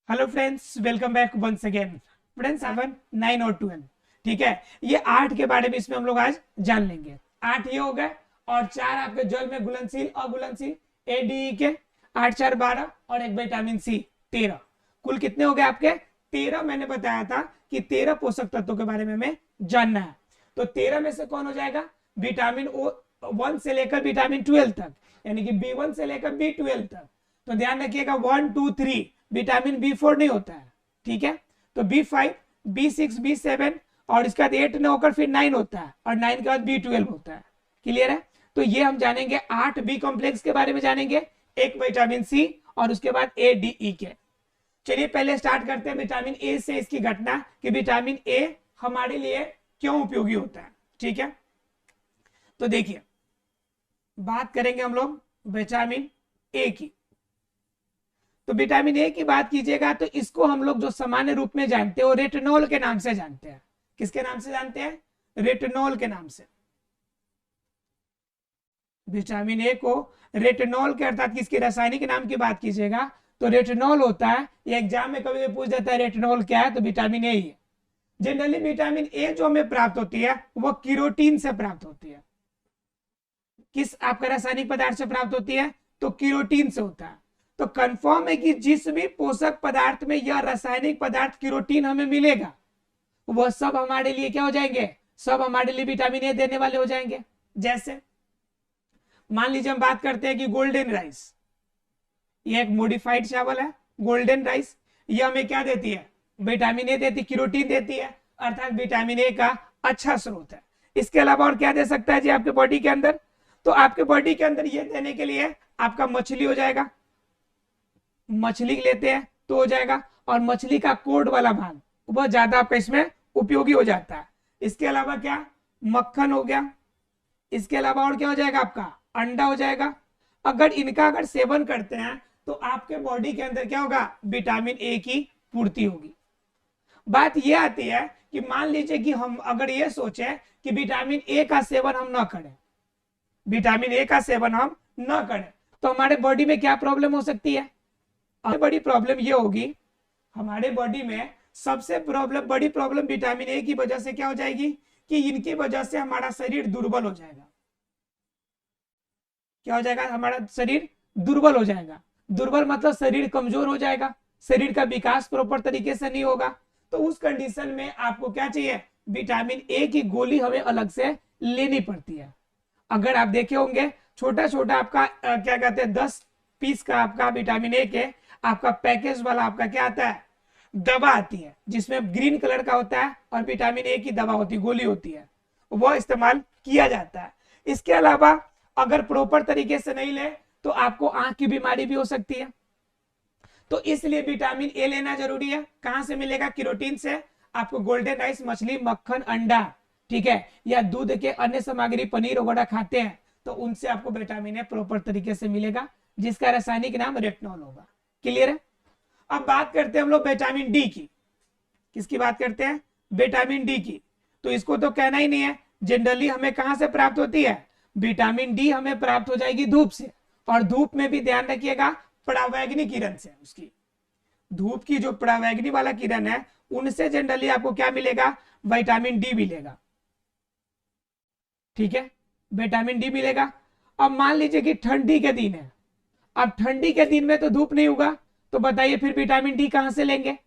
Hello friends, welcome back once again. Friends 7, 9 और 12, ठीक है। ये 8 के बारे में इसमें हम लोग आज जान लेंगे। 8 ये हो गए और 4 आपके जल में घुलनशील अघुलनशील ए डी ई के 8 4 12 और एक विटामिन सी 13। कुल कितने हो गए आपके? 13। मैंने बताया था कि 13 पोषक तत्वों के बारे में हमें जानना है। तो 13 में से कौन हो जाएगा? विटामिन ओ 1 से लेकर विटामिन 12 तक, यानी कि B1 से लेकर B12 तक। तो ध्यान रखिएगा 1 2 3 विटामिन B4 नहीं होता है, ठीक है। तो B5 B6 B7 और इसके बाद 8 न होकर फिर 9 होता है और 9 के बाद B12 होता है। क्लियर है? तो ये हम जानेंगे 8 बी कॉम्प्लेक्स के बारे में जानेंगे, एक विटामिन सी और उसके बाद ए डी ई के। चलिए पहले स्टार्ट करते हैं विटामिन ए से, इसकी घटना कि विटामिन ए हमारे लिए क्यों उपयोगी होता है, ठीक है। तो देखिए, बात करेंगे हम लोग विटामिन ए की। तो विटामिन ए की बात कीजिएगा तो इसको हम लोग जो सामान्य रूप में जानते हैं वो रेटिनॉल के नाम से जानते हैं। किसके नाम से जानते हैं? रेटिनॉल के नाम से। विटामिन ए को रेटिनॉल के अर्थात किसके रासायनिक नाम की बात कीजिएगा तो रेटिनॉल होता है। ये एग्जाम में कभी भी पूछ देता है रेटिनॉल क्या है, तो विटामिन ए ही है। जनरली विटामिन ए जो हमें प्राप्त होती है वो केरोटीन से प्राप्त होती है। किस आपका रासायनिक पदार्थ से प्राप्त होती है? तो केरोटीन से होता है। तो कंफर्म है कि जिस भी पोषक पदार्थ में यह रासायनिक पदार्थ केरोटीन हमें मिलेगा वह सब हमारे लिए क्या हो जाएंगे? सब हमारे लिए विटामिन ए देने वाले हो जाएंगे। जैसे मान लीजिए हम बात करते हैं कि गोल्डन राइस, ये एक मॉडिफाइड चावल है। गोल्डन राइस ये हमें क्या देती है? विटामिन ए देती, केरोटीन देती है, अर्थात विटामिन ए का अच्छा स्रोत है। इसके अलावा और क्या दे सकता है जी आपके बॉडी के अंदर? तो आपके बॉडी के अंदर ये देने के लिए आपका मछली हो जाएगा। मछली लेते हैं तो हो जाएगा, और मछली का कोड वाला भाग वह ज्यादा आपका इसमें उपयोगी हो जाता है। इसके अलावा क्या? मक्खन हो गया। इसके अलावा और क्या हो जाएगा? आपका अंडा हो जाएगा। अगर सेवन करते हैं तो आपके बॉडी के अंदर क्या होगा? विटामिन ए की पूर्ति होगी। बात यह आती है कि मान लीजिए कि हम अगर ये सोचे कि विटामिन ए का सेवन हम ना करें, विटामिन ए का सेवन हम ना करें, तो हमारे बॉडी में क्या प्रॉब्लम हो सकती है? बड़ी प्रॉब्लम ये होगी हमारे बॉडी में, सबसे बड़ी प्रॉब्लम विटामिन ए की वजह से क्या हो जाएगी कि इनकी वजह से हमारा शरीर दुर्बल हो जाएगा। क्या हो जाएगा? हमारा शरीर दुर्बल हो जाएगा। दुर्बल मतलब शरीर कमजोर हो जाएगा, शरीर का विकास प्रॉपर तरीके से नहीं होगा। तो उस कंडीशन में आपको क्या चाहिए? विटामिन ए की गोली हमें अलग से लेनी पड़ती है। अगर आप देखे होंगे छोटा छोटा आपका क्या कहते हैं 10 पीस का आपका विटामिन ए के आपका पैकेज वाला आपका क्या आता है? दवा आती है, जिसमें ग्रीन कलर का होता है और विटामिन ए की दवा होती है, गोली होती है, वो इस्तेमाल किया जाता है। इसके अलावा अगर प्रॉपर तरीके से नहीं ले तो आपको आंख की बीमारी भी हो सकती है। तो इसलिए विटामिन ए लेना जरूरी है। कहां से मिलेगा? केरोटीन से। आपको गोल्डन राइस, मछली, मक्खन, अंडा, ठीक है, या दूध के अन्य सामग्री, पनीर वगैरह खाते हैं तो उनसे आपको विटामिन ए प्रॉपर तरीके से मिलेगा, जिसका रासायनिक नाम रेटिनॉल होगा। क्लियर है? अब बात करते हैं हम लोग विटामिन डी की। किसकी बात करते हैं? विटामिन डी की। तो इसको तो कहना ही नहीं है। जनरली हमें कहां से प्राप्त होती है? विटामिन डी हमें प्राप्त हो जाएगी धूप से, और धूप में भी ध्यान रखिएगा परावैंगनी किरण से। उसकी धूप की जो परावैंगनी वाला किरण है उनसे जनरली आपको क्या मिलेगा? विटामिन डी मिलेगा, ठीक है, विटामिन डी मिलेगा। अब मान लीजिए कि ठंडी के दिन है, अब ठंडी के दिन में तो धूप नहीं होगा, तो बताइए फिर विटामिन डी कहां से लेंगे?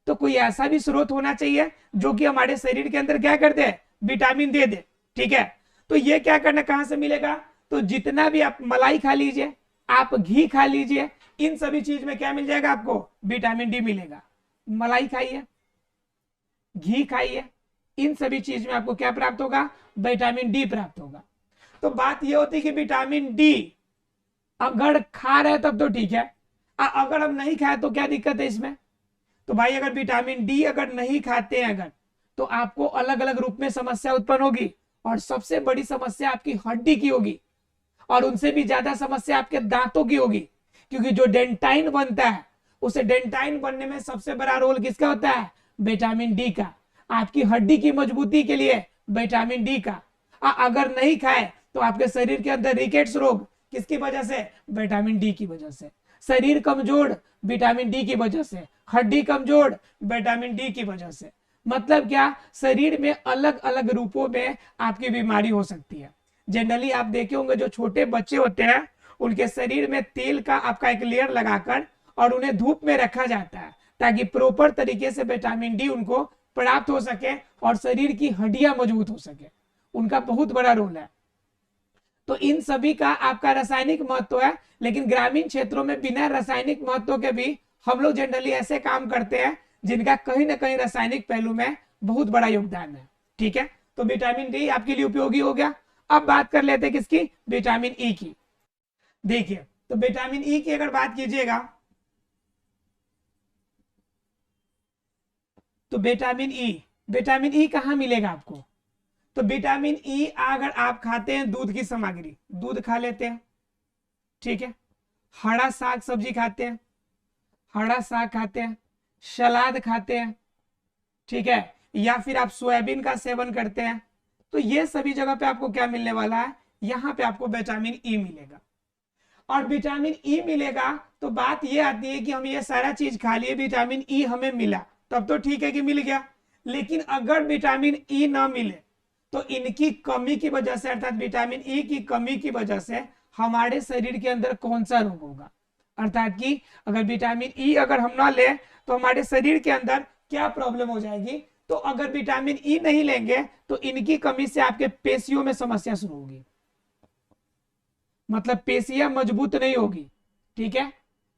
तो कोई ऐसा भी स्रोत होना चाहिए जो कि हमारे शरीर के अंदर क्या कर दे? विटामिन दे दे, ठीक है। तो ये क्या करना, कहां से मिलेगा? तो जितना भी आप मलाई खा लीजिए, आप घी खा लीजिए, इन सभी चीज में क्या मिल जाएगा आपको? विटामिन डी मिलेगा। मलाई खाइए, घी खाइए, इन सभी चीज में आपको क्या प्राप्त होगा? विटामिन डी प्राप्त होगा। तो बात यह होती है कि विटामिन डी अगर खा रहे तब तो ठीक है, अगर हम नहीं खाए तो क्या दिक्कत है इसमें? तो भाई अगर विटामिन डी अगर नहीं खाते हैं अगर, तो आपको अलग अलग रूप में समस्या उत्पन्न होगी, और सबसे बड़ी समस्या आपकी हड्डी की होगी, और उनसे भी ज्यादा समस्या आपके दांतों की होगी। क्योंकि जो डेंटाइन बनता है, उसे डेंटाइन बनने में सबसे बड़ा रोल किसका होता है? विटामिन डी का। आपकी हड्डी की मजबूती के लिए विटामिन डी का। अगर नहीं खाए तो आपके शरीर के अंदर रिकेट्स रोग किसकी वजह से? विटामिन डी की वजह से। शरीर कमजोर विटामिन डी की वजह से, हड्डी कमजोर विटामिन डी की वजह से। मतलब क्या, शरीर में अलग अलग रूपों में आपकी बीमारी हो सकती है। जनरली आप देखे होंगे जो छोटे बच्चे होते हैं उनके शरीर में तेल का आपका एक लेयर लगाकर और उन्हें धूप में रखा जाता है ताकि प्रॉपर तरीके से विटामिन डी उनको प्राप्त हो सके और शरीर की हड्डियां मजबूत हो सके। उनका बहुत बड़ा रोल है। तो इन सभी का आपका रासायनिक महत्व है, लेकिन ग्रामीण क्षेत्रों में बिना रासायनिक महत्व के भी हम लोग जनरली ऐसे काम करते हैं जिनका कहीं ना कहीं रासायनिक पहलू में बहुत बड़ा योगदान है। ठीक है, तो विटामिन डी आपके लिए उपयोगी हो गया। अब बात कर लेते हैं किसकी, विटामिन ई की। देखिए, तो विटामिन ई की अगर बात कीजिएगा तो विटामिन ई कहां मिलेगा आपको? तो विटामिन ई अगर आप खाते हैं दूध की सामग्री, दूध खा लेते हैं, ठीक है, हरा साग सब्जी खाते हैं, हरा साग खाते हैं, सलाद खाते हैं, ठीक है, या फिर आप सोयाबीन का सेवन करते हैं, तो ये सभी जगह पे आपको क्या मिलने वाला है, यहाँ पे आपको विटामिन ई मिलेगा। और विटामिन ई मिलेगा तो बात ये आती है कि हम ये सारा चीज खा लिए, विटामिन ई हमें मिला तब तो ठीक है कि मिल गया, लेकिन अगर विटामिन ई ना मिले तो इनकी कमी की वजह से, अर्थात विटामिन ई की कमी की वजह से हमारे शरीर के अंदर कौन सा रोग होगा। अर्थात कि अगर विटामिन ई अगर हम ना ले तो हमारे शरीर के अंदर क्या प्रॉब्लम हो जाएगी। तो अगर विटामिन ई नहीं लेंगे तो इनकी कमी से आपके पेशियों में समस्या शुरू होगी, मतलब पेशियां मजबूत नहीं होगी। ठीक है,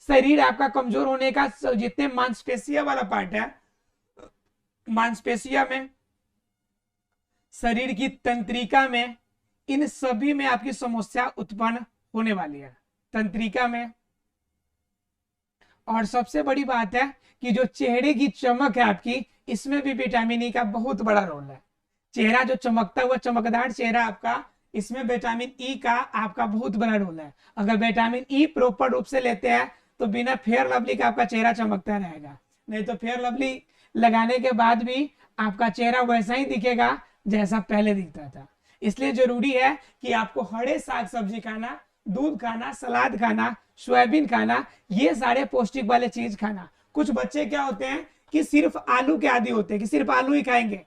शरीर आपका कमजोर होने का, जितने मांसपेशिया वाला पार्ट है, मांसपेशिया में, शरीर की तंत्रिका में, इन सभी में आपकी समस्या उत्पन्न होने वाली है, तंत्रिका में। और सबसे बड़ी बात है कि जो चेहरे की चमक है आपकी, इसमें भी विटामिन ई का बहुत बड़ा रोल है। चेहरा जो चमकता हुआ चमकदार चेहरा आपका, इसमें विटामिन ई का आपका बहुत बड़ा रोल है। अगर विटामिन ई प्रॉपर रूप से लेते हैं तो बिना फेयर लवली का आपका चेहरा चमकता रहेगा, नहीं तो फेयर लवली लगाने के बाद भी आपका चेहरा वैसा ही दिखेगा जैसा पहले दिखता था। इसलिए जरूरी है कि आपको हरे साग सब्जी खाना, दूध खाना, सलाद खाना, सोयाबीन खाना, ये सारे पौष्टिक वाले चीज खाना। कुछ बच्चे क्या होते हैं कि सिर्फ आलू के आदी होते हैं कि सिर्फ आलू ही खाएंगे।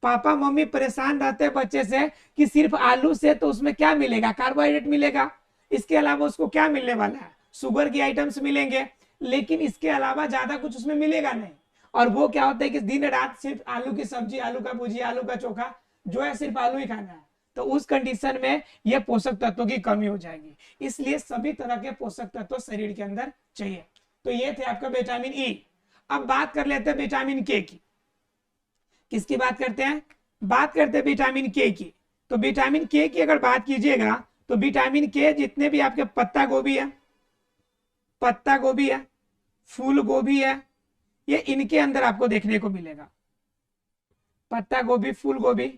पापा मम्मी परेशान रहते हैं बच्चे से कि सिर्फ आलू से तो उसमें क्या मिलेगा, कार्बोहाइड्रेट मिलेगा, इसके अलावा उसको क्या मिलने वाला है, शुगर की आइटम्स मिलेंगे, लेकिन इसके अलावा ज्यादा कुछ उसमें मिलेगा नहीं। और वो क्या होता है कि दिन रात सिर्फ आलू की सब्जी, आलू का भुजिया, आलू का चोखा, जो है सिर्फ आलू ही खाना है। तो उस कंडीशन में यह पोषक तत्वों की कमी हो जाएगी। इसलिए सभी तरह के पोषक तत्व शरीर के अंदर चाहिए। तो ये थे आपका विटामिन ई। अब बात कर लेते हैं विटामिन के की। किसकी बात करते हैं? बात करते हैं विटामिन के की। तो विटामिन के की अगर बात कीजिएगा तो विटामिन के जितने भी आपके पत्ता गोभी है, फूल गोभी है, ये इनके अंदर आपको देखने को मिलेगा। पत्ता गोभी, फूल गोभी,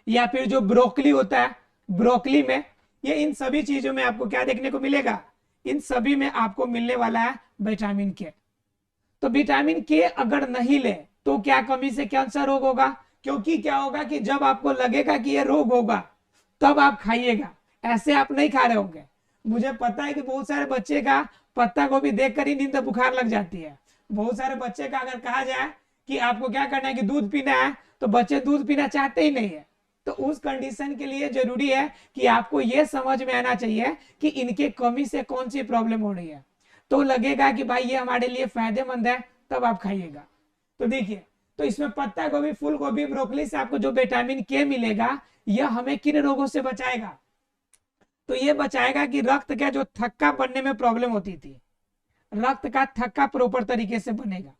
या फिर जो ब्रोकली होता है, ब्रोकली में, ये इन सभी चीजों में आपको क्या देखने को मिलेगा, इन सभी में आपको मिलने वाला है विटामिन के। तो विटामिन के अगर नहीं ले तो क्या कमी से कौन सा रोग होगा? क्योंकि क्या होगा कि जब आपको लगेगा कि ये रोग होगा तब आप खाइएगा, ऐसे आप नहीं खा रहे होंगे। मुझे पता है कि बहुत सारे बच्चे का पत्ता गोभी देखकर ही नींद बुखार लग जाती है। बहुत सारे बच्चे का अगर कहा जाए कि आपको क्या करना है कि दूध पीना है, तो बच्चे दूध पीना चाहते ही नहीं है। तो उस कंडीशन के लिए जरूरी है कि आपको यह समझ में आना चाहिए कि इनके कमी से कौन सी प्रॉब्लम हो रही है। तो लगेगा कि भाई ये हमारे लिए फायदेमंद है, तब आप खाइएगा। तो देखिए, तो इसमें पत्ता गोभी, फूल गोभी, ब्रोकली से आपको जो विटामिन के मिलेगा, यह हमें किन रोगों से बचाएगा? तो ये बचाएगा कि रक्त का जो थक्का बनने में प्रॉब्लम होती थी, रक्त का थक्का प्रॉपर तरीके से बनेगा।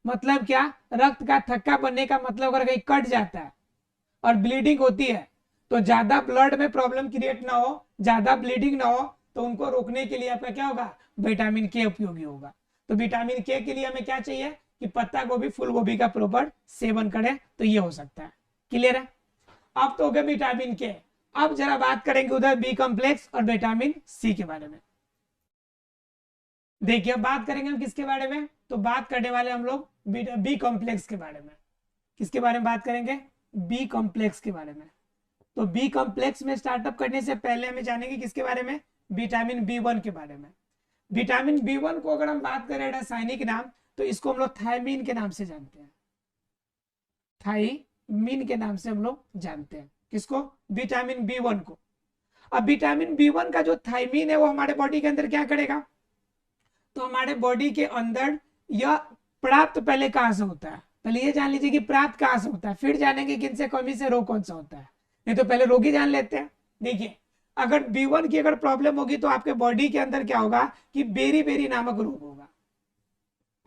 मतलब क्या? रक्त का थक्का बनने का मतलब अगर कहीं कट जाता है और ब्लीडिंग होती है तो ज्यादा ब्लड में प्रॉब्लम क्रिएट ना हो, ज्यादा ब्लीडिंग ना हो, तो उनको रोकने के लिए आपका क्या होगा? विटामिन के उपयोगी होगा। तो विटामिन के लिए हमें क्या चाहिए कि पत्ता गोभी, फूल गोभी का प्रॉपर सेवन करें, तो ये हो सकता है। क्लियर है? अब तो हो गया विटामिन के। अब जरा बात करेंगे उधर बी कॉम्प्लेक्स और विटामिन सी के बारे में। देखिए, बात करेंगे हम किसके बारे में? तो बात करने वाले हम लोग बी कॉम्प्लेक्स के बारे में। किसके बारे में बात करेंगे? बी कॉम्प्लेक्स के बारे में। तो बी कॉम्प्लेक्स में स्टार्टअप करने से पहले हमें जानेंगे किसके बारे में? विटामिन बी1 के बारे में। विटामिन B1 को अगर हम बात करें रासायनिक नाम, तो इसको हम लोग थायमीन के नाम से जानते हैं, थायमीन के नाम से हम लोग जानते हैं। किसको? विटामिन B1 को। अब विटामिन B1 का जो थायमीन है वो हमारे बॉडी के अंदर क्या करेगा? तो हमारे बॉडी के अंदर यह प्राप्त पहले कहां से होता है? पहले ये जान लीजिए कि प्राप्त कहां से होता है, फिर जानेंगे कि इनसे कमी से रोग कौन सा होता है। नहीं तो पहले रोग ही जान लेते हैं। देखिए, अगर B1 की अगर प्रॉब्लम होगी तो आपके बॉडी के अंदर क्या होगा कि बेरी बेरी नामक रोग होगा।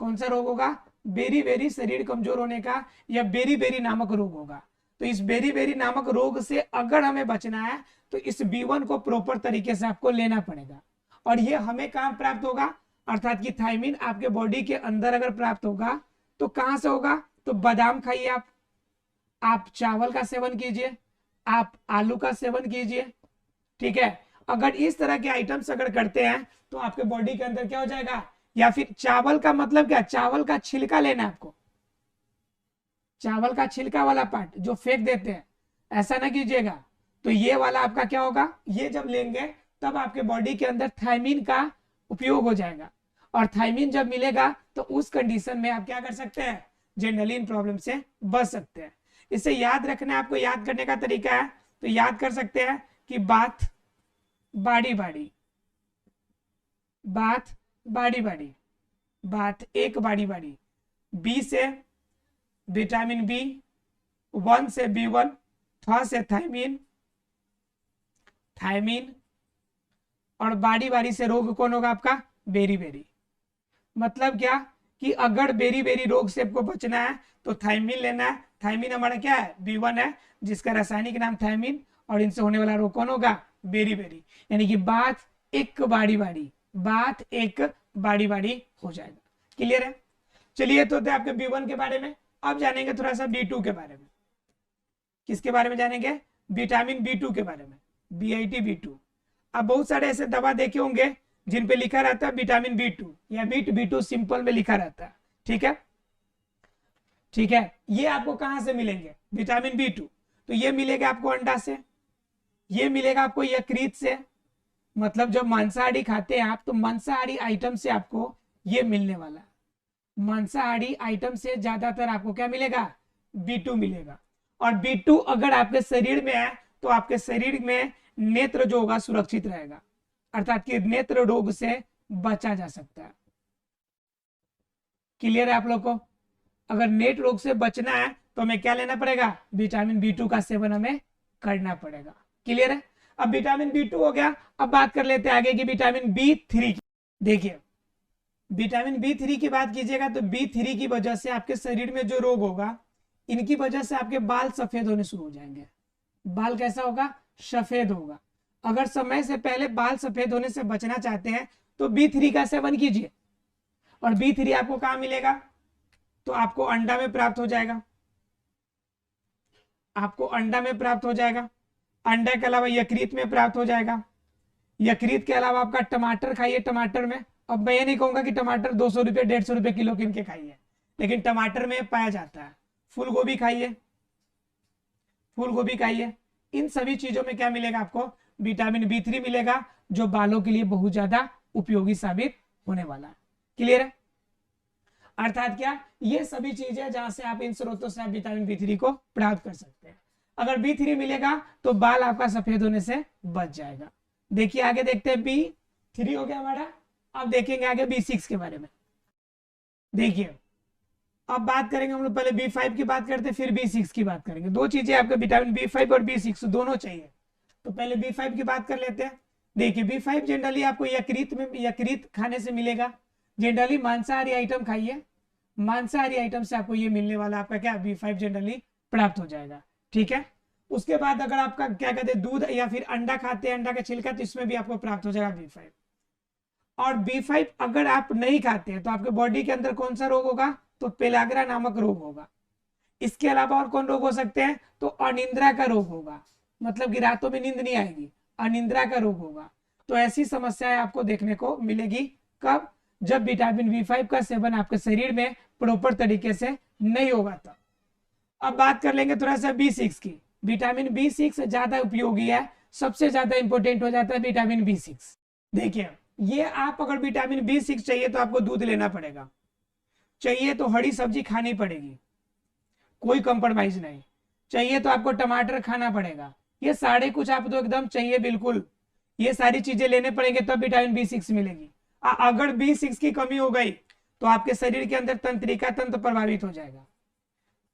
कौन सा रोग होगा? बेरी बेरी, शरीर कमजोर होने का, या बेरी बेरी नामक रोग होगा। तो इस बेरी बेरी नामक रोग से अगर हमें बचना है तो इस B1 को प्रॉपर तरीके से आपको लेना पड़ेगा। और ये हमें कहां प्राप्त होगा? अर्थात कि थायमीन आपके बॉडी के अंदर अगर प्राप्त होगा तो कहां से होगा? तो बादाम खाइए आप चावल का सेवन कीजिए, आप आलू का सेवन कीजिए, ठीक है। अगर इस तरह के आइटम्स अगर करते हैं तो आपके बॉडी के अंदर क्या हो जाएगा? या फिर चावल का मतलब क्या? चावल का छिलका लेना है आपको, चावल का छिलका वाला पार्ट जो फेंक देते हैं, ऐसा ना कीजिएगा। तो ये वाला आपका क्या होगा? ये जब लेंगे तब आपके बॉडी के अंदर थायमीन का उपयोग हो जाएगा। और थायमीन जब मिलेगा तो उस कंडीशन में आप क्या कर सकते हैं? जनरली इन प्रॉब्लम से बच सकते हैं। इसे याद रखना है, आपको याद करने का तरीका है। तो याद कर सकते हैं कि बात बाड़ी बाड़ी, बात बाड़ी बाड़ी, बात एक बाड़ी बाड़ी, बी से विटामिन बी, 1 से B1, थ से थायमीन, थायमीन, और बारी बारी से रोग कौन होगा आपका? Beriberi. मतलब क्या कि अगर बेरी बेरी रोग से आपको बचना है तो थायमीन लेना है। थायमीन हमारा क्या है? B1 है, जिसका रासायनिक नाम थायमीन, और इनसे होने वाला रोग कौन होगा? Beriberi. यानी कि बात एक बाड़ी बाड़ी, बात एक बाड़ी बाड़ी हो जाएगा। क्लियर है? चलिए, तो थे आपके B1 के बारे में। अब जानेंगे थोड़ा सा B2 के बारे में। किसके बारे में जानेंगे? विटामिन B2 के बारे में, BIT B2। अब बहुत सारे ऐसे दवा देखे होंगे जिन पे लिखा रहता है विटामिन B2 या मीट B2 सिंपल में लिखा रहता है, ठीक है, ठीक है। ये आपको कहां से मिलेंगे? विटामिन B2 तो ये मिलेगा आपको अंडा से, ये मिलेगा आपको यकृत से। मतलब जब मांसाहारी खाते हैं आप तो मांसाहारी आइटम से आपको ये मिलने वाला है। मांसाहारी आइटम से ज्यादातर आपको क्या मिलेगा? B2 मिलेगा। और B2 अगर आपके शरीर में है तो आपके शरीर में नेत्र जो होगा सुरक्षित रहेगा, अर्थात कि नेत्र रोग से बचा जा सकता है। क्लियर है आप लोग को? अगर नेत्र रोग से बचना है तो हमें क्या लेना पड़ेगा? विटामिन B2 का सेवन हमें करना पड़ेगा। क्लियर है? अब विटामिन B2 हो गया। अब बात कर लेते हैं आगे की विटामिन B3 की। देखिए, विटामिन B3 की बात कीजिएगा तो B3 की वजह से आपके शरीर में जो रोग होगा, इनकी वजह से आपके बाल सफेद होने शुरू हो जाएंगे। बाल कैसा होगा? सफेद होगा। अगर समय से पहले बाल सफेद होने से बचना चाहते हैं तो B3 का सेवन कीजिए। और B3 आपको कहां मिलेगा? तो आपको अंडा में प्राप्त हो जाएगा, आपको अंडा में प्राप्त हो जाएगा। अंडा के अलावा यकृत में प्राप्त हो जाएगा। यकृत के अलावा आपका टमाटर खाइए, टमाटर में। अब मैं ये नहीं कहूंगा कि टमाटर 200 रुपये 150 रुपये किलो किन के खाइए, लेकिन टमाटर में पाया जाता है। फूल गोभी खाइए, फूल गोभी खाइए। इन सभी चीजों में क्या मिलेगा आपको? विटामिन B3 मिलेगा, जो बालों के लिए बहुत ज्यादा उपयोगी साबित होने वाला है। क्लियर है? अर्थात क्या? ये सभी चीजें जहां से आप इन स्रोतों से आप विटामिन B3 को प्राप्त कर सकते हैं। अगर B3 मिलेगा तो बाल आपका सफेद होने से बच जाएगा। देखिए आगे देखते हैं, B3 हो गया हमारा। अब देखेंगे आगे B6 के बारे में। देखिए, अब बात करेंगे हम लोग, पहले B5 की बात करते हैं, फिर B6 की बात करेंगे। दो चीजें आपके विटामिन B5 और B6 दोनों चाहिए। तो पहले B5 की बात कर लेते हैं। देखिए, B5 जनरली आपको यकृत में, यकृत खाने से मिलेगा। जनरली मांसाहारी आइटम खाइए, मांसाहारी आइटम से आपको ये मिलने वाला आपका क्या? B5 जनरली प्राप्त हो जाएगा, ठीक है। उसके बाद अगर आपका क्या कहते हैं, दूध या फिर अंडा खाते हैं, अंडा का छिलका, तो इसमें भी आपको प्राप्त हो जाएगा B5। और B5 अगर आप नहीं खाते हैं तो आपके बॉडी के अंदर कौन सा रोग होगा? तो पेलाग्रा नामक रोग होगा। इसके अलावा और कौन रोग हो सकते हैं? तो अनिद्रा का रोग होगा, मतलब कि रातों में नींद नहीं आएगी, अनिद्रा का रोग होगा। तो ऐसी समस्याएं आपको देखने को मिलेगी। कब? जब विटामिन B5 का सेवन आपके शरीर में प्रॉपर तरीके से नहीं होगा तब। अब बात कर लेंगे थोड़ा सा B6 की। विटामिन B6 ज्यादा उपयोगी है, सबसे ज्यादा इंपॉर्टेंट हो जाता है विटामिन B6। देखिए, ये आप अगर विटामिन B6 चाहिए तो आपको दूध लेना पड़ेगा, चाहिए तो हरी सब्जी खानी पड़ेगी, कोई कंप्रोमाइज नहीं, चाहिए तो आपको टमाटर खाना पड़ेगा, ये सारे कुछ आप तो एकदम चाहिए बिल्कुल, ये सारी चीजें लेने पड़ेंगे तब विटामिन B6 मिलेगी। अगर B6 की कमी हो गई तो आपके शरीर के अंदर तंत्रिका तंत्र प्रभावित हो जाएगा,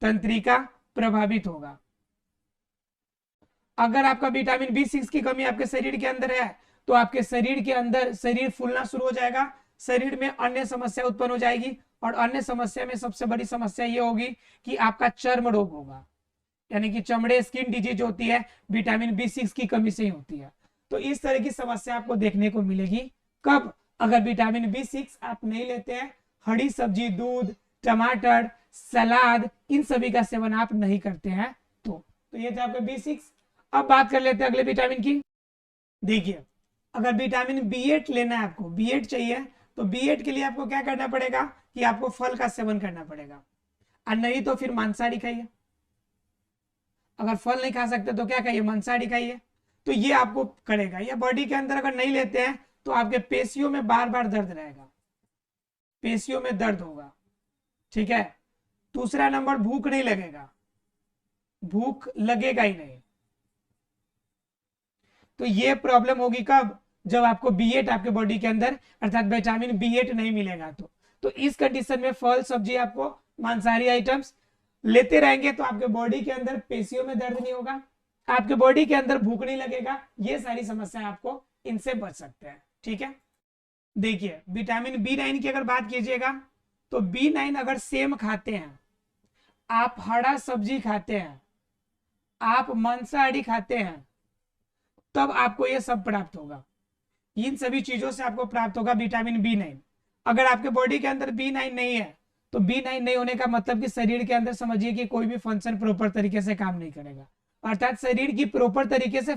तंत्रिका प्रभावित होगा। अगर आपका विटामिन B6 की कमी आपके शरीर के अंदर है तो आपके शरीर के अंदर शरीर फूलना शुरू हो जाएगा, शरीर में अन्य समस्या उत्पन्न हो जाएगी, और अन्य समस्या में सबसे बड़ी समस्या ये होगी कि आपका चर्म रोग होगा, यानी कि चमड़े स्किन डिजीज होती है, विटामिन B6 की कमी से ही होती है। तो इस तरह की समस्या आपको देखने को मिलेगी कब, अगर विटामिन B6 आप नहीं लेते हैं, हरी सब्जी, दूध, टमाटर, सलाद, इन सभी का सेवन आप नहीं करते हैं तो ये था आपका B6। अब बात कर लेते हैं अगले विटामिन की। देखिए, अगर विटामिन B8 लेना है, आपको B8 चाहिए, तो B8 के लिए आपको क्या करना पड़ेगा कि आपको फल का सेवन करना पड़ेगा, और नहीं तो फिर मांसाहारी खाइए। अगर फल नहीं खा सकते तो क्या खाइए, मांसाहारी खाइए। तो ये आपको करेगा, या बॉडी के अंदर अगर नहीं लेते हैं तो आपके पेशियों में बार बार दर्द रहेगा, पेशियों में दर्द होगा, ठीक है। दूसरा नंबर, भूख नहीं लगेगा, भूख लगेगा ही नहीं। तो ये प्रॉब्लम होगी कब, जब आपको B8 आपके बॉडी के अंदर अर्थात विटामिन B8 नहीं मिलेगा तो इस कंडीशन में फल सब्जी, आपको मांसाहारी आइटम्स लेते रहेंगे तो आपके बॉडी के अंदर पेशियों में दर्द नहीं होगा, आपके बॉडी के अंदर भूख नहीं लगेगा, ये सारी समस्या आपको इनसे बच सकते हैं, ठीक है। देखिए, विटामिन B9 की अगर बात कीजिएगा तो B9 अगर सेम खाते हैं, आप हरा सब्जी खाते हैं, आप मांसाहारी खाते हैं, तब आपको यह सब प्राप्त होगा, इन सभी चीजों से आपको प्राप्त होगा विटामिन B9। अगर आपके बॉडी के अंदर B9 नहीं है तो B9 नहीं होने का मतलब कि शरीर के अंदर समझिए कि कोई भी फंक्शन प्रॉपर तरीके से काम नहीं करेगा, अर्थात शरीर की प्रॉपर तरीके से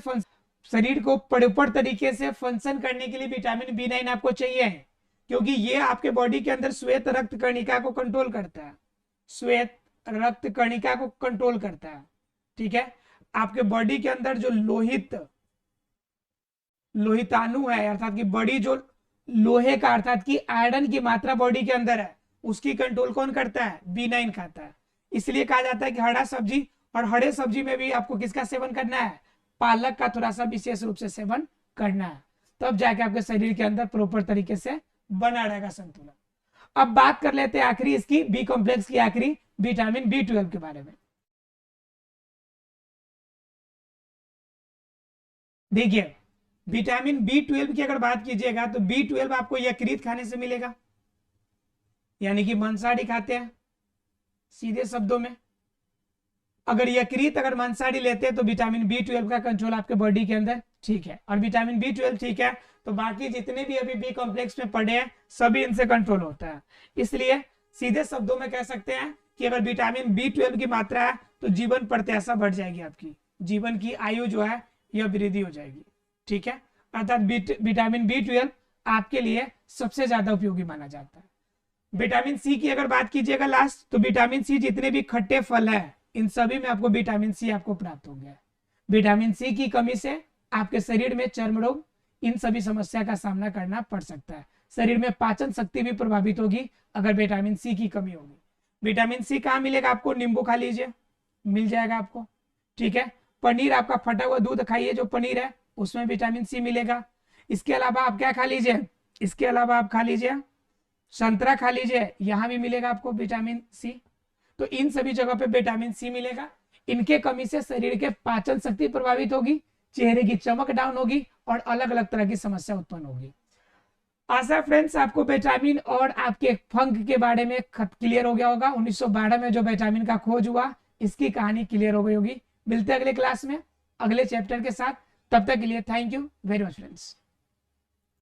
शरीर को प्रॉपर तरीके से फंक्शन करने के लिए विटामिन B9 आपको चाहिए है, क्योंकि ये आपके बॉडी के अंदर श्वेत रक्त कणिका को कंट्रोल करता है, श्वेत रक्त कणिका को कंट्रोल करता है, ठीक है। आपके बॉडी के अंदर जो लोहिताणु है, अर्थात की बड़ी जो लोहे का अर्थात की आयरन की मात्रा बॉडी के अंदर है, उसकी कंट्रोल कौन करता है, B9 खाता है। इसलिए कहा जाता है कि हरा सब्जी, और हरे सब्जी में भी आपको किसका सेवन करना है, पालक का थोड़ा सा विशेष रूप से सेवन करना है, तब जाके आपके शरीर के अंदर प्रॉपर तरीके से बना रहेगा संतुलन। अब बात कर लेते हैं आखिरी इसकी बी कॉम्प्लेक्स की, आखिरी विटामिन B12 के बारे में। देखिए, विटामिन B12 की अगर बात कीजिएगा तो B12 आपको यकृत खाने से मिलेगा, यानी कि मांसाहारी खाते हैं, सीधे शब्दों में अगर यकृत अगर मांसाहारी लेते हैं तो विटामिन B12 का कंट्रोल आपके बॉडी के अंदर ठीक है, और विटामिन B12 ठीक है तो बाकी जितने भी अभी बी कॉम्प्लेक्स में पड़े हैं सभी इनसे कंट्रोल होता है। इसलिए सीधे शब्दों में कह सकते हैं कि अगर विटामिन B12 की मात्रा है तो जीवन प्रत्याशा बढ़ जाएगी, आपकी जीवन की आयु जो है यह वृद्धि हो जाएगी, ठीक है। अर्थात विटामिन B12 आपके लिए सबसे ज्यादा उपयोगी माना जाता है। विटामिन सी की अगर बात कीजिएगा लास्ट, तो विटामिन सी जितने भी खट्टे फल है इन सभी में आपको विटामिन सी आपको प्राप्त हो गया है। विटामिन सी की कमी से आपके शरीर में चर्म रोग, इन सभी समस्या का सामना करना पड़ सकता है। शरीर में पाचन शक्ति भी प्रभावित होगी अगर विटामिन सी की कमी होगी। विटामिन सी कहाँ मिलेगा आपको, नींबू खा लीजिए, मिल जाएगा आपको, ठीक है। पनीर, आपका फटा हुआ दूध खाइए, जो पनीर है उसमें विटामिन सी मिलेगा। इसके अलावा आप क्या खा लीजिए, इसके अलावा आप खा लीजिए संतरा खा लीजिए, यहां भी मिलेगा आपको विटामिन सी। तो इन सभी जगह पे विटामिन सी मिलेगा। इनके कमी से शरीर के पाचन शक्ति प्रभावित होगी, चेहरे की चमक डाउन होगी और अलग अलग तरह की समस्या उत्पन्न होगी। आशा फ्रेंड्स आपको विटामिन और आपके फंक के बारे में क्लियर हो गया होगा। 1912 में जो विटामिन का खोज हुआ इसकी कहानी क्लियर हो गई होगी। मिलते हैं अगले क्लास में अगले चैप्टर के साथ, तब तक के लिए thank you very much friends.